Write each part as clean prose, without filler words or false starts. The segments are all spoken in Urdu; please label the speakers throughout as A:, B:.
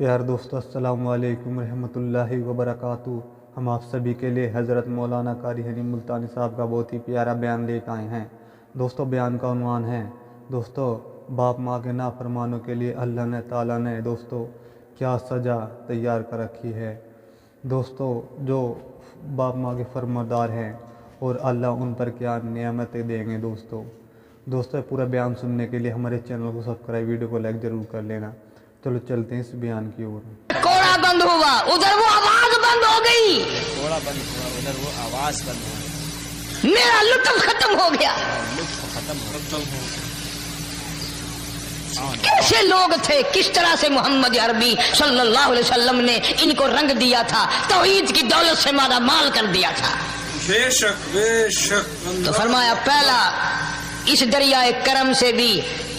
A: پیار دوستو السلام علیکم ورحمۃ اللہ وبرکاتہ۔ ہم آپ سبھی کے لیے حضرت مولانا قاری حنی ملتانی صاحب کا بہت ہی پیارا بیان لے کے آئے ہیں۔ دوستو بیان کا عنوان ہے دوستو باپ ماں کے نافرمانوں کے لیے اللہ نے تعالیٰ نے دوستو کیا سزا تیار کر رکھی ہے۔ دوستو جو باپ ماں کے فرمانبردار ہیں اور اللہ ان پر کیا نعمتیں دیں گے۔ دوستو پورا بیان سننے کے لیے ہمارے چینل کو سبسکرائب، ویڈیو کو لائک ضرور کر لینا۔ چلو چلتے ہیں اس بیان کی اور۔
B: کوڑا بند ہوا، ادھر وہ آواز بند ہو گئی،
C: کوڑا بند ہوا، ادھر وہ آواز بند ہو گئی،
B: میرا لطف ختم ہو گیا۔
C: لطف ختم ہو گیا۔
B: کیسے لوگ تھے، کس طرح سے محمد عربی صلی اللہ علیہ وسلم نے ان کو رنگ دیا تھا، توحید کی دولت سے مالا مال کر دیا تھا۔
D: بے شک بے شک۔
B: تو فرمایا پہلا اس دریائے کرم سے بھی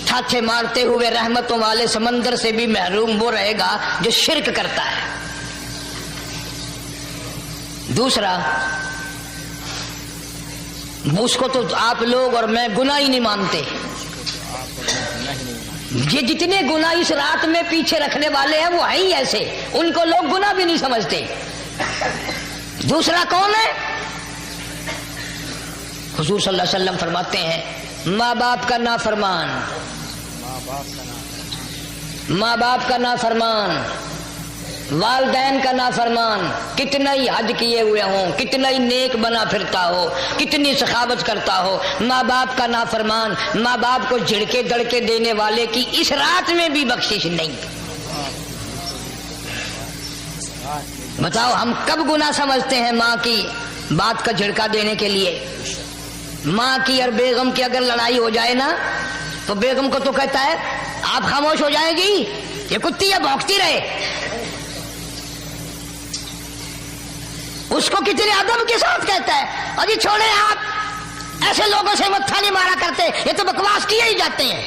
B: چھاچے مارتے ہوئے رحمتوں والے سمندر سے بھی محروم وہ رہے گا جو شرک کرتا ہے۔ دوسرا اس کو تو آپ لوگ اور میں گناہ ہی نہیں مانتے، یہ جتنے گناہ اس رات میں پیچھے رکھنے والے ہیں وہ ہیں ہی ایسے، ان کو لوگ گناہ بھی نہیں سمجھتے۔ دوسرا کون ہے؟ حضور صلی اللہ علیہ وسلم فرماتے ہیں ماں باپ کا نافرمان، ماں باپ کا نافرمان، والدین کا نافرمان، کتنا ہی حج کیے ہوئے ہوں، کتنا ہی نیک بنا پھرتا ہو، کتنی سخاوت کرتا ہو، ماں باپ کا نافرمان، ماں باپ کو جھڑکے دڑکے دینے والے کی اس رات میں بھی بخشش نہیں۔ بتاؤ ہم کب گناہ سمجھتے ہیں ماں کی بات کا جھڑکا دینے کے لیے؟ ماں کی اور بیگم کی اگر لڑائی ہو جائے نا تو بیگم کو تو کہتا ہے آپ خاموش ہو جائیں گی، یہ کتی ہے بھونکتی رہے۔ اس کو کتنے ادب کے ساتھ کہتا ہے اور یہ چھوڑے آپ ایسے لوگوں سے متھا نہیں مارا کرتے، یہ تو بکواس کیے ہی جاتے ہیں۔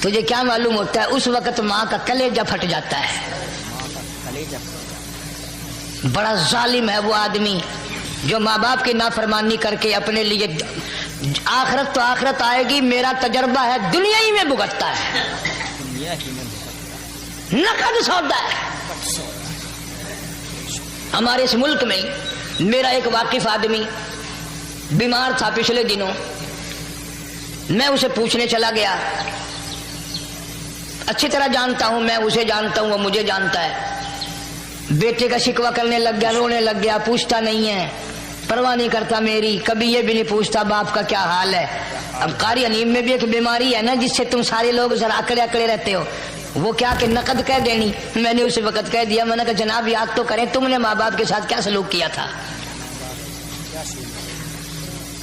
B: تجھے کیا معلوم ہوتا ہے اس وقت ماں کا کلیجہ پھٹ جاتا ہے۔ بڑا ظالم ہے وہ آدمی جو ماں باپ کی نافرمانی کر کے اپنے لیے آخرت تو آخرت آئے گی، میرا تجربہ ہے دنیا ہی میں بھگتتا ہے، نقد سودا ہے۔ ہمارے اس ملک میں میرا ایک واقف آدمی بیمار تھا پچھلے دنوں، میں اسے پوچھنے چلا گیا، اچھی طرح جانتا ہوں، میں اسے جانتا ہوں وہ مجھے جانتا ہے۔ بیٹے کا شکوہ کرنے لگ گیا، رونے لگ گیا، پوچھتا نہیں ہے، پرواہ نہیں کرتا میری، کبھی یہ بھی نہیں پوچھتا باپ کا کیا حال ہے۔ اب قاری حنیم میں بھی ایک بیماری ہے نا جس سے تم سارے لوگ ذرا اکڑے اکڑے رہتے ہو، وہ کیا کہ نقد کہہ دینی۔ میں نے اسی وقت کہہ دیا، میں نے کہا جناب یاد تو کریں تم نے ماں باپ کے ساتھ کیا سلوک کیا تھا،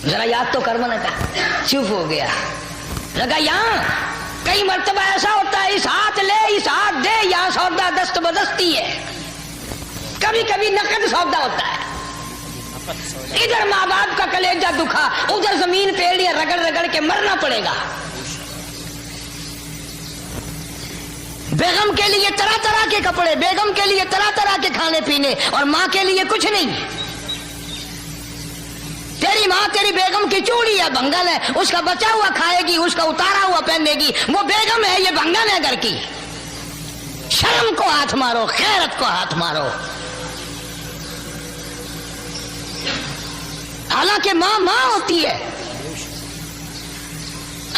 B: ذرا یاد تو کر۔ میں نے کہا چپ ہو گیا، لگا یہاں کئی مرتبہ ایسا ہوتا ہے اس ہاتھ لے اس ہاتھ دے، یہاں سودا دست بدستی ہے، کبھی کبھی نقد سودا ہوتا ہے۔ ادھر ماں باپ کا کلیجہ دکھا، ادھر زمین پیڑیاں رگڑ رگڑ کے مرنا پڑے گا۔ بیگم کے لیے طرح طرح کے کپڑے، بیگم کے لیے طرح طرح کے کھانے پینے، اور ماں کے لیے کچھ نہیں۔ تیری ماں تیری بیگم کی چوڑی ہے، بنگل ہے، اس کا بچا ہوا کھائے گی، اس کا اتارا ہوا پہنے گی، وہ بیگم ہے، یہ بنگل ہے گھر کی۔ شرم کو ہاتھ مارو، غیرت کو ہاتھ مارو۔ حالانکہ ماں ماں ہوتی ہے۔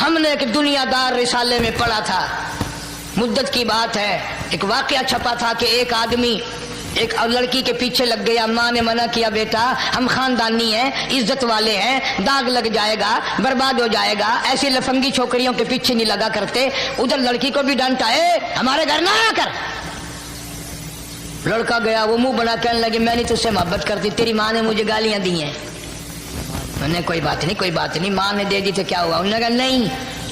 B: ہم نے ایک دنیا دار رسالے میں پڑھا تھا، مدت کی بات ہے، ایک واقعہ چھپا تھا کہ ایک آدمی ایک لڑکی کے پیچھے لگ گیا، ماں نے منع کیا بیٹا ہم خاندانی ہیں، عزت والے ہیں، داغ لگ جائے گا، برباد ہو جائے گا، ایسی لفنگی چھوکریوں کے پیچھے نہیں لگا کرتے۔ ادھر لڑکی کو بھی ڈانٹا، ہمارے گھر نہ آیا کر۔ لڑکا گیا، وہ منہ بنا کہنے لگی میں نہیں تجھ سے محبت کرتی، تیری ماں نے مجھے گالیاں دی ہیں۔ میں نے کوئی بات نہیں کوئی بات نہیں، ماں نے دے دی تو کیا ہوا؟ انہوں نے کہا نہیں،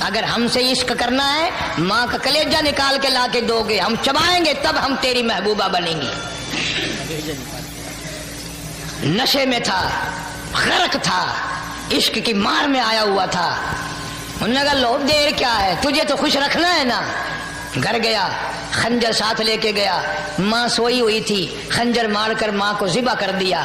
B: اگر ہم سے عشق کرنا ہے ماں کا کلیجہ نکال کے لا کے دو گے، ہم چبائیں گے تب ہم تیری محبوبہ بنیں گی۔ نشے میں تھا، غرق تھا، عشق کی مار میں آیا ہوا تھا۔ انہوں نے کہا لو دیر کیا ہے، تجھے تو خوش رکھنا ہے نا۔ گھر گیا، خنجر ساتھ لے کے گیا، ماں سوئی ہوئی تھی، خنجر مار کر ماں کو ذبح کر دیا۔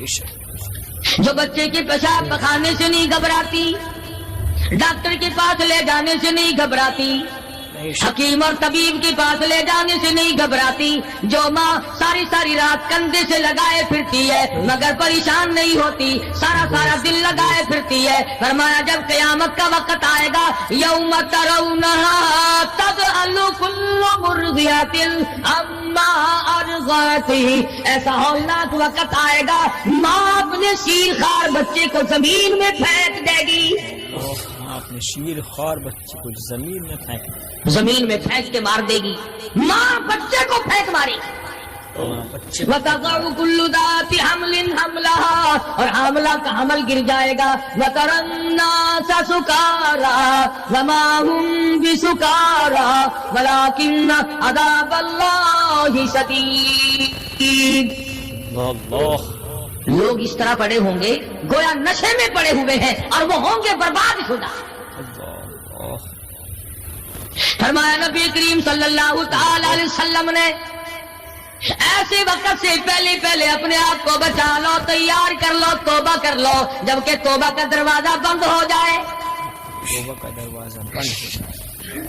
B: جو بچے کے پیشاب پخانے سے نہیں گھبراتی، ڈاکٹر کے پاس لے جانے سے نہیں گھبراتی، حکیم اور طبیب کے پاس لے جانے سے نہیں گھبراتی، جو ماں ساری ساری رات کندھے سے لگائے پھرتی ہے مگر پریشان نہیں ہوتی، سارا سارا دل لگائے پھرتی ہے، فرمایا جب قیامت کا وقت آئے گا یوم ترونہا تذہل کل مرضعۃ عما ارضعت، ایسا ہولناک وقت آئے گا ماں اپنے شیر خوار بچے کو زمین میں پھینک دے گی،
C: اپنے شیر خوار بچے کو زمین میں پھینک دے،
B: زمین میں پھینک کے مار دے گی، ماں بچے کو پھینک مارے گی، وَتَضَعُ كُلُّ ذَاتِ حَمْلٍ حَمْلَهَا، اور حاملہ کا حمل گر جائے گا، وَتَرَى النَّاسَ سُكَارَىٰ وَمَا هُمْ بِسُكَارَىٰ وَلَٰكِنَّ عَذَابَ اللَّهِ شَدِيدٌ۔
C: اللہ
B: لوگ اس طرح پڑے ہوں گے گویا نشے میں پڑے ہوئے ہیں اور وہ ہوں گے برباد شدہ۔ فرمایا نبی کریم صلی اللہ تعالی علیہ وسلم نے ایسے وقت سے پہلے پہلے اپنے آپ کو بچا لو، تیار کر لو، توبہ کر لو، جبکہ توبہ کا دروازہ بند ہو جائے۔
C: توبہ کا دروازہ بند ہو جائے،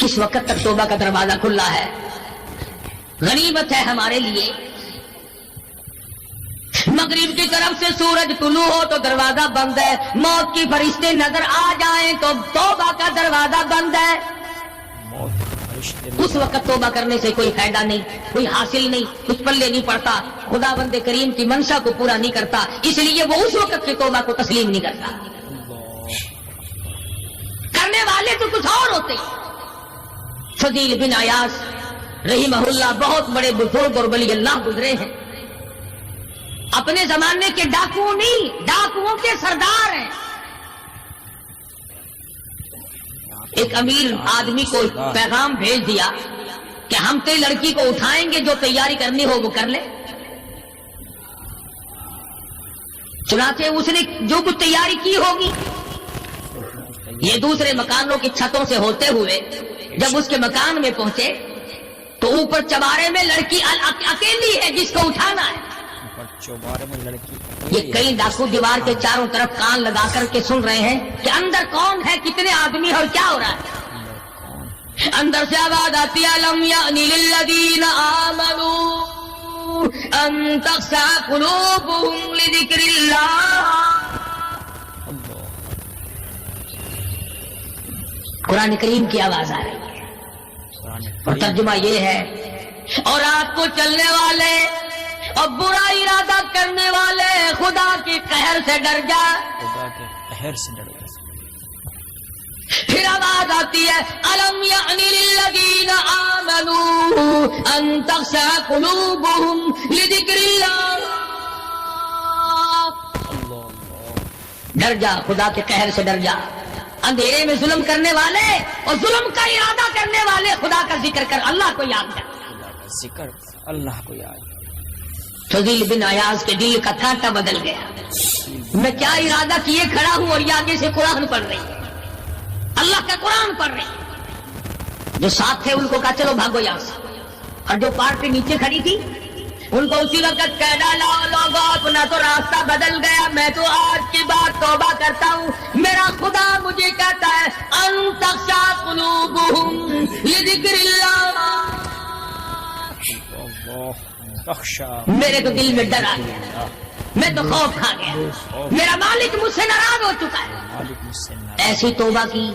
B: کس وقت تک توبہ کا دروازہ کھلا ہے؟ غنیمت ہے ہمارے لیے، مغرب کی طرف سے سورج طلوع ہو تو دروازہ بند ہے، موت کی فرشتے نظر آ جائیں تو توبہ کا دروازہ بند ہے، اس وقت توبہ کرنے سے کوئی فائدہ نہیں، کوئی حاصل نہیں، کچھ پلے نہیں پڑتا، خدا بند کریم کی منشا کو پورا نہیں کرتا، اس لیے وہ اس وقت کی توبہ کو تسلیم نہیں کرتا۔ کرنے والے تو کچھ اور ہوتے۔ فضیل بن عیاض رحمہ اللہ بہت بڑے بزرگ اور ولی اللہ گزرے ہیں، اپنے زمانے کے ڈاکو نہیں، ڈاکوؤں کے سردار ہیں۔ ایک امیر آدمی کو پیغام بھیج دیا کہ ہم تیری لڑکی کو اٹھائیں گے، جو تیاری کرنی ہو وہ کر لے۔ چنانچہ اس نے جو کچھ تیاری کی ہوگی، یہ دوسرے مکانوں کی چھتوں سے ہوتے ہوئے جب اس کے مکان میں پہنچے تو اوپر چوارے میں لڑکی اکیلی ہے جس کو اٹھانا ہے۔
C: چوبارے میں لڑکی،
B: یہ کئی ڈاکو دیوار کے چاروں طرف کان لگا کر کے سن رہے ہیں کہ اندر کون ہے، کتنے آدمی اور کیا ہو رہا ہے۔ اندر سے آواز آتی ہے لم یأن للذین آمنوا ان تخشع قلوبهم لذکر اللہ۔ قرآن کریم کی آواز آ رہی ہے اور ترجمہ یہ ہے، اور رات کو چلنے والے اور برا ارادہ کرنے والے خدا کی قہر سے ڈر جا،
C: خدا کے قہر سے ڈر گئے۔
B: پھر آواز آتی ہے الم یأن للذین آمنوا ان تخشع قلوبهم لذکر اللہ۔ ڈر جا، خدا کے قہر سے ڈر جا۔ اندھیرے میں ظلم کرنے والے اور ظلم کا ارادہ کرنے والے خدا کا ذکر کر، اللہ کو یاد کر،
C: خدا کا ذکر، اللہ کو یاد۔
B: فضیل بن عیاض کے دل کا کانٹا بدل گیا، میں کیا ارادہ کیے کھڑا ہوں اور یہ آگے سے قرآن پڑھ رہی ہے، اللہ کا قرآن پڑھ رہی ہے۔ جو ساتھ تھے ان کو کہا چلو بھاگو یہاں سے، اور جو پارٹی نیچے کھڑی تھی ان کو اسی وقت کہہ ڈالا لوگوں اپنا تو راستہ بدل گیا، میں تو آج کی بات توبہ کرتا ہوں، میرا خدا مجھے کہتا ہے ان تخشع قلوبهم لذکر اللہ۔ میرے تو دل میں ڈر آ گیا، میں تو خوف کھا گیا، میرا مالک مجھ سے ناراض ہو چکا ہے۔ ایسی توبہ کی،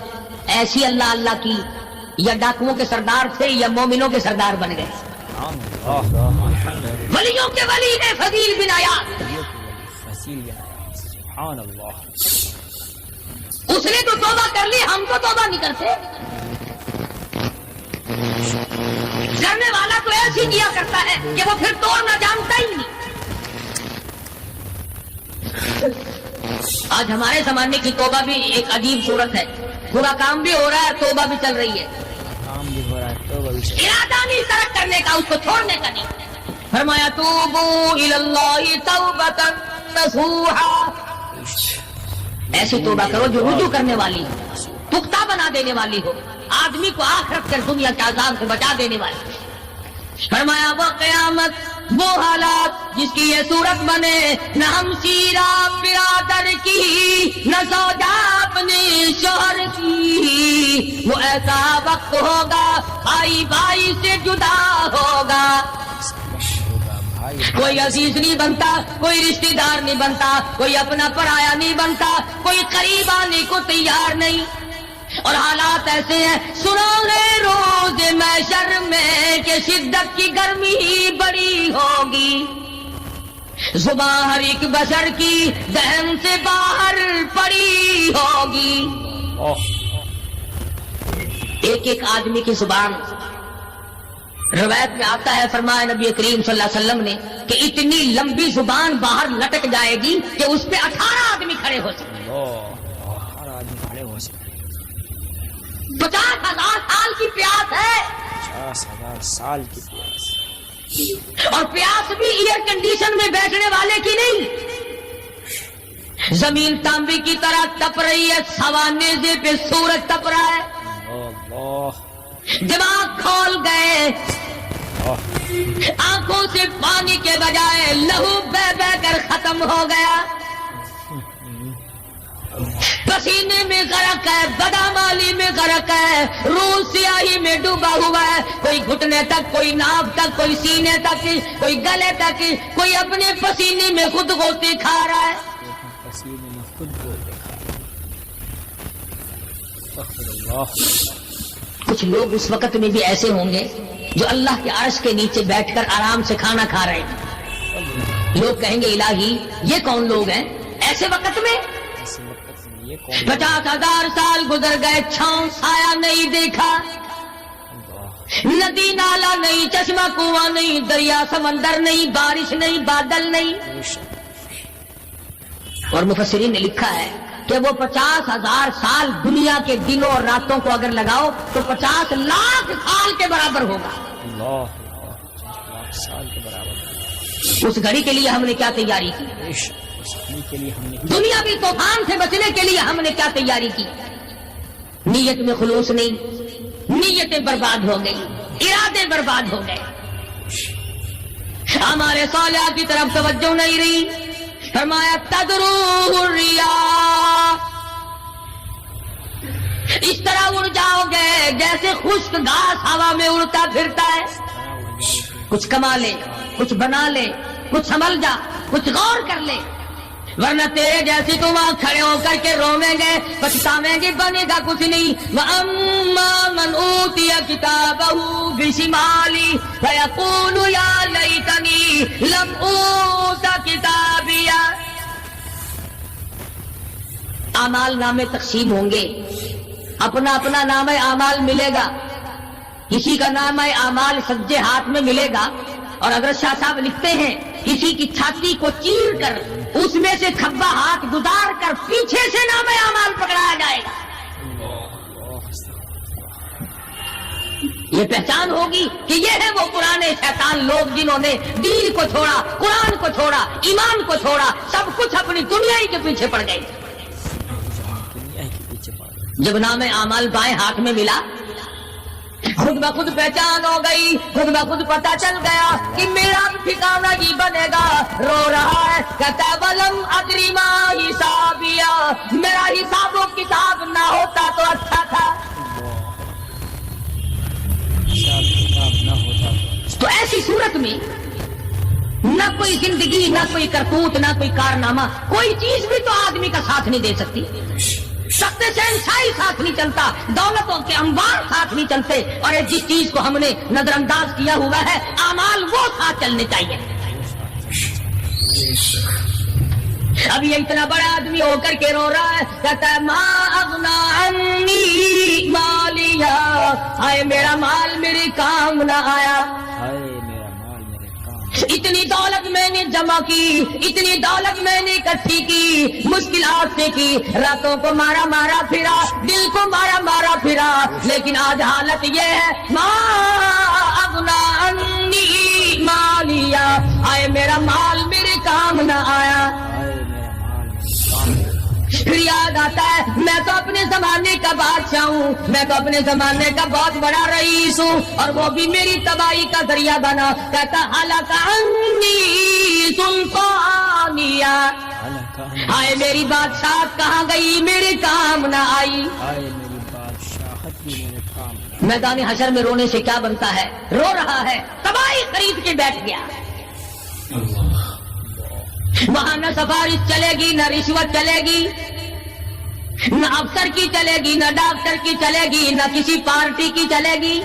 B: ایسی اللہ اللہ کی، یا ڈاکوؤں کے سردار تھے یا مومنوں کے سردار بن گئے، ولیوں کے ولی ہے فضیل بن عیاض۔
C: سبحان اللہ،
B: اس نے تو توبہ کر لی، ہم تو توبہ نہیں کرتے۔ کرنے والا تو ایسی کیا کرتا ہے کہ وہ پھر توڑنا جانتا ہی نہیں۔ آج ہمارے زمانے کی توبہ بھی ایک عجیب صورت ہے، برا کام بھی ہو رہا ہے، توبہ بھی چل رہی ہے،
C: کام بھی ہو رہا ہے، توبہ بھی چل رہی ہے۔
B: ارادہ نہیں ترک کرنے کا، اس کو چھوڑنے کا نہیں۔ فرمایا توبوا الی اللہ توبۃ نصوحا، ایسی توبہ کرو جو رجوع کرنے والی ہو، پختہ بنا دینے والی ہو، آدمی کو آخرت کر دنیا کے عذاب سے بچا دینے والی۔ فرمایا وہ قیامت وہ حالات جس کی یہ صورت بنے، نہ ہم شیرہ برادر کی، نہ زوجہ اپنے شوہر کی، وہ ایسا وقت ہوگا بھائی بھائی سے جدا ہوگا، کوئی عزیز نہیں بنتا، کوئی رشتہ دار نہیں بنتا، کوئی اپنا پرایا نہیں بنتا، کوئی قریب آنے کو تیار نہیں، اور حالات ایسے ہیں سنو گے روز محشر میں کہ شدت کی گرمی بڑی ہوگی، زبان ہر ایک بشر کی ذہن سے باہر پڑی ہوگی، ایک ایک آدمی کی زبان، روایت میں آتا ہے فرمایا نبی کریم صلی اللہ علیہ وسلم نے کہ اتنی لمبی زبان باہر لٹک جائے گی کہ اس پہ 18 آدمی کھڑے ہو سکتے ہیں، 50,000 سال کی پیاس ہے،
C: 50,000 سال کی پیاس،
B: اور پیاس بھی ایئر کنڈیشن میں بیٹھنے والے کی نہیں، زمین تانبے کی طرح تپ رہی ہے، سوانیزے پہ سورج تپ رہا ہے،
C: اللہ
B: دماغ کھول گئے، آنکھوں سے پانی کے بجائے لہو بہ بہ کر ختم ہو گیا، پسینے میں غرق ہے، بدامالی میں غرق ہے، روح سیاہی میں ڈوبا ہوا ہے، کوئی گھٹنے تک، کوئی ناف تک، کوئی سینے تک، کوئی گلے تک، کوئی اپنے پسینے میں خود غوطے کھا رہا ہے،
C: پسینے میں خود کو دیکھا، استغفر اللہ۔
B: کچھ لوگ اس وقت میں بھی ایسے ہوں گے جو اللہ کے عرش کے نیچے بیٹھ کر آرام سے کھانا کھا رہے ہیں، لوگ کہیں گے الہی یہ کون لوگ ہیں ایسے وقت میں؟
C: ایسے وقت میں یہ کون
B: 50,000 سال گزر گئے، چھاؤں سایہ نہیں دیکھا، ندی نالا نہیں، چشمہ کنواں نہیں، دریا سمندر نہیں، بارش نہیں، بادل نہیں، اور مفسرین نے لکھا ہے کہ وہ 50,000 سال دنیا کے دنوں اور راتوں کو اگر لگاؤ تو 50 لاکھ سال کے برابر ہوگا،
C: اللہ 50 لاکھ سال کے برابر،
B: اس گھڑی کے لیے ہم نے کیا تیاری کی؟
C: اس گھڑی کے لیے ہم نے
B: دنیا بھی طوفان سے بچنے کے لیے ہم نے کیا تیاری کی؟ نیت میں خلوص نہیں، نیتیں برباد ہو گئی، ارادے برباد ہو گئے، ہمارے صالحات کی طرف توجہ نہیں رہی، فرمایا تدروہ الریاح، اس طرح اڑ جاؤ گے جیسے خشک گھاس ہوا میں اڑتا پھرتا ہے، کچھ کما لے، کچھ بنا لے، کچھ سنبھل جا، کچھ غور کر لے، ورنہ تیرے جیسے تو وہاں کھڑے ہو کر کے رویں گے، پچھتاویں گے، بنے گا کچھ نہیں۔ وَأَمَّا مَنْ أُوتِيَ كِتَابَهُ بِشِمَالِهِ فَيَقُولُ يَا لَيْتَنِي لَمْ أُوتَ كِتَابِيَهْ، اعمال نامے تقسیم ہوں گے، اپنا اپنا نام اعمال ملے گا، کسی کا نام اعمال سجے ہاتھ میں ملے گا، اور اگر شاہ صاحب لکھتے ہیں کسی کی چھاتی کو چیر کر اس میں سے کھبا ہاتھ گزار کر پیچھے سے نام اعمال پکڑایا جائے گا، یہ پہچان ہوگی کہ یہ ہے وہ پرانے شیطان لوگ جنہوں نے دین کو چھوڑا، قرآن کو چھوڑا، ایمان کو چھوڑا، سب کچھ اپنی دنیا ہی کے پیچھے پڑ گئے۔ جب نام اعمال بائیں ہاتھ میں ملا، خود بخود پہچان ہو گئی، خود بخود پتہ چل گیا کہ میرا ٹھکانہ ہی بنے گا، رو رہا ہے کہتا ہے وَلَمْ أَدْرِ مَا حِسَابِيَهْ، میرا حساب و کتاب نہ ہوتا تو اچھا تھا، تو ایسی صورت میں نہ کوئی زندگی، نہ کوئی کرتوت، نہ کوئی کارنامہ، کوئی چیز بھی تو آدمی کا ساتھ نہیں دے سکتی، سخت شہنشاہی ساتھ نہیں چلتا، دولتوں کے انبار ساتھ نہیں چلتے، اور جس چیز کو ہم نے نظر انداز کیا ہوا ہے اعمال وہ ساتھ چلنے چاہیے۔ اب یہ اتنا بڑا آدمی ہو کر کے رو رہا ہے، کہتا ہے ما اغنا عنی مالیہ، آئے میرا مال میرے کام نہ آیا، اتنی دولت میں نے جمع کی، اتنی دولت میں نے اکٹھی کی، مشکلات سے کی، راتوں کو مارا مارا پھرا، دل کو مارا مارا پھرا، لیکن آج حالت یہ ہے ما اغنا عنی مالیہ، آئے میرا مال میرے کام نہ آیا۔ پھر یاد آتا ہے میں تو اپنے زمانے کا بادشاہ ہوں، میں تو اپنے زمانے کا بہت بڑا رئیس ہوں، اور وہ بھی میری تباہی کا ذریعہ بنا. کہتا ہلاک عنی سلطانیہ، ہائے میری بادشاہت کہاں گئی، میرے کام نہ آئی.
C: آئے میری بادشاہت بھی میرے کام.
B: میدان حشر میں رونے سے کیا بنتا ہے؟ رو رہا ہے، تباہی خرید کے بیٹھ گیا. وہاں نہ سفارش چلے گی، نہ رشوت چلے گی، نہ افسر کی چلے گی، نہ ڈاکٹر کی چلے گی، نہ کسی پارٹی کی چلے گی.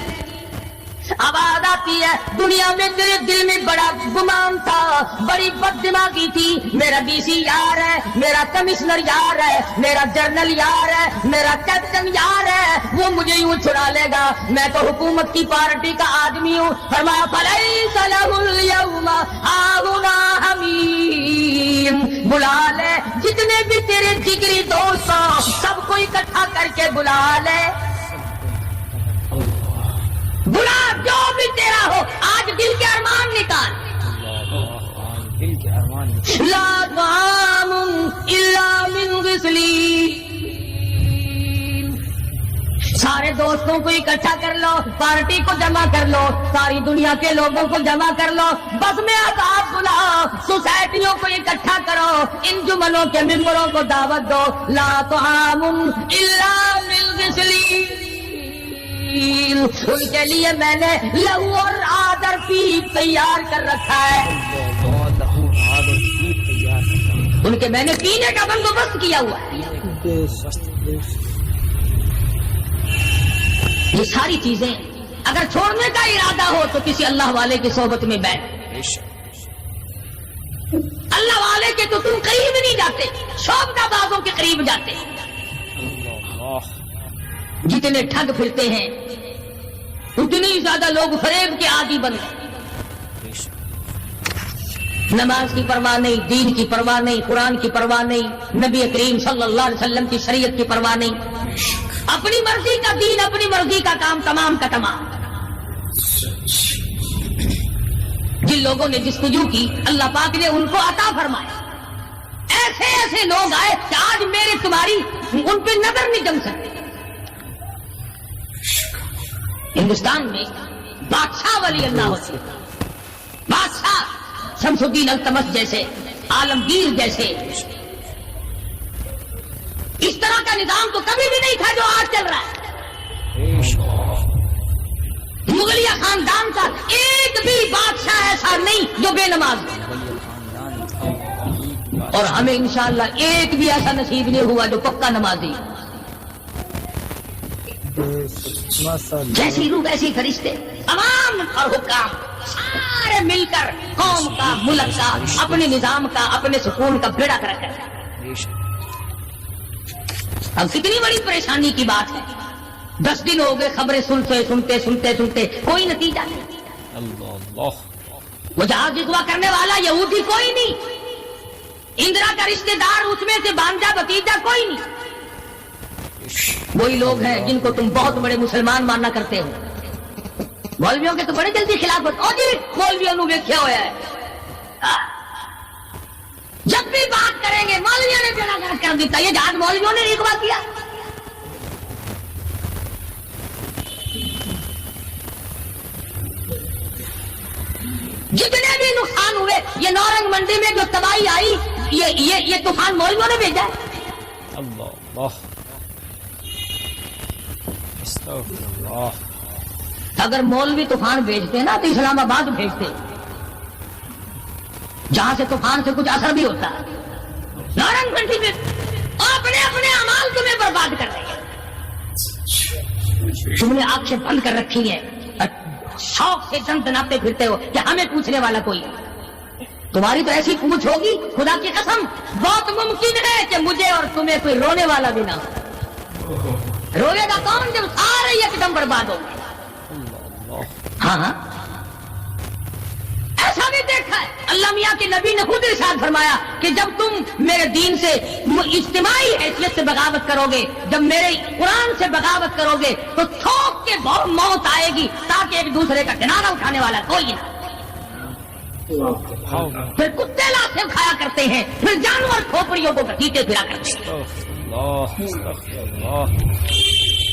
B: آواز آتی ہے دنیا میں تیرے دل میں بڑا گمان تھا، بڑی بد دماغی تھی، میرا ڈی سی یار ہے، میرا کمشنر یار ہے، میرا جنرل یار ہے، میرا کیپٹن یار ہے، وہ مجھے یوں چھڑا لے گا، میں تو حکومت کی پارٹی کا آدمی ہوں. فرمایا فلیس لہ اليوم ہاہنا حمیم، بلا لے جتنے بھی تیرے جگری دوست ہو سب کو اکٹھا کر کے بلا لے، بلا جو بھی تیرا ہو، آج دل کے ارمان نکال.
C: دل کے ارمان.
B: لا طعام الا من غسلین، سارے دوستوں کو اکٹھا کر لو، پارٹی کو جمع کر لو، ساری دنیا کے لوگوں کو جمع کر لو، بس میں آزاد بلاؤ، سوسائٹیوں کو اکٹھا کرو، انجمنوں کے ممبروں کو دعوت دو. لا طعام الا من غسلین، ان کے لیے میں نے لہو اور آدر پیپ تیار کر رکھا ہے، ان کے میں نے پینے کا بندوبست کیا ہوا ہے. یہ ساری چیزیں اگر چھوڑنے کا ارادہ ہو تو کسی اللہ والے کی صحبت میں بیٹھ. اللہ والے کے تو تم قریب نہیں جاتے، شوبدہ بازوں کے قریب جاتے. جتنے ٹھگ پھرتے ہیں اتنے ہی زیادہ لوگ فریب کے عادی بن گئے. نماز کی پرواہ نہیں، دین کی پرواہ نہیں، قرآن کی پرواہ نہیں، نبی کریم صلی اللہ علیہ وسلم کی شریعت کی پرواہ نہیں، اپنی مرضی کا دین، اپنی مرضی کا کام، تمام کا تمام. جن لوگوں نے جستجو کی اللہ پاک نے ان کو عطا فرمایا. ایسے ایسے لوگ آئے کہ آج میرے تمہاری ان پہ نظر نہیں جم سکتے. ہندوستان میں بادشاہ ولی اللہ ہوتے، بادشاہ شمس الدین التمش جیسے، عالمگیر جیسے. اس طرح کا نظام تو کبھی بھی نہیں تھا جو آج چل رہا ہے. مغلیہ خاندان کا ایک بھی بادشاہ ایسا نہیں جو بے نماز ہو، اور ہمیں انشاءاللہ ایک بھی ایسا نصیب نہیں ہوا جو پکا نمازی. جیسی روح ایسی فرشتے، عوام اور حکام سارے مل کر قوم کا، ملک کا، اپنے نظام کا، اپنے سکون کا بیڑا کر رکھا ہے. اب کتنی بڑی پریشانی کی بات ہے، 10 دن ہو گئے خبریں سنتے کوئی نتیجہ نہیں. وہ جہاز اغوا کرنے والا یہودی کوئی نہیں، اندرا کا رشتہ دار اس میں سے بانجا بتیجا کوئی نہیں. وہی لوگ ہیں جن کو تم بہت بڑے مسلمان ماننا کرتے ہو. مولویوں کے تو بڑے جلدی خلاف ہوتے. اور جی مولویوں نے دیکھا ہوا ہے، جب بھی بات کریں گے مولویوں نے بیڑا گرک کر دیتا. یہ جہاز مولویوں نے اغوا کیا. جتنے بھی نقصان ہوئے، یہ نورنگ منڈی میں جو تباہی آئی، یہ طوفان مولویوں نے بھیجا ہے. اگر مولوی طوفان بھیجتے نا تو اسلام آباد بھیجتے، جہاں سے طوفان سے کچھ اثر بھی ہوتا ہے. نورنگ منڈی میں اپنے اعمال تمہیں برباد کر رہے ہیں. تم نے آنکھیں بند کر رکھی ہیں، شوق سے دن دناتے پھرتے ہو کہ ہمیں پوچھنے والا کوئی. تمہاری تو ایسی پوچھ ہوگی خدا کی قسم بہت ممکن ہے کہ مجھے اور تمہیں کوئی رونے والا بھی نہ ہو. روئے گا کون جب سارے ایک دم برباد ہو گئے. ہاں ایسا بھی دیکھا ہے. اللہ میاں کے نبی نے خود ارشاد فرمایا کہ جب تم میرے دین سے اجتماعی حیثیت سے بغاوت کرو گے، جب میرے قرآن سے بغاوت کرو گے تو تھوک کے بہت موت آئے گی تاکہ ایک دوسرے کا کنارہ اٹھانے والا کوئی نہ. پھر کتے لاشیں کھایا کرتے ہیں، پھر جانور کھوپڑیوں کو گھسیٹے پھرا کرتے ہیں.
C: اللہ استغفر اللہ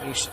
C: بے شک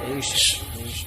C: بے شک بے شک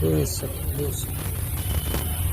C: بے شک بے شک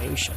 C: بے شک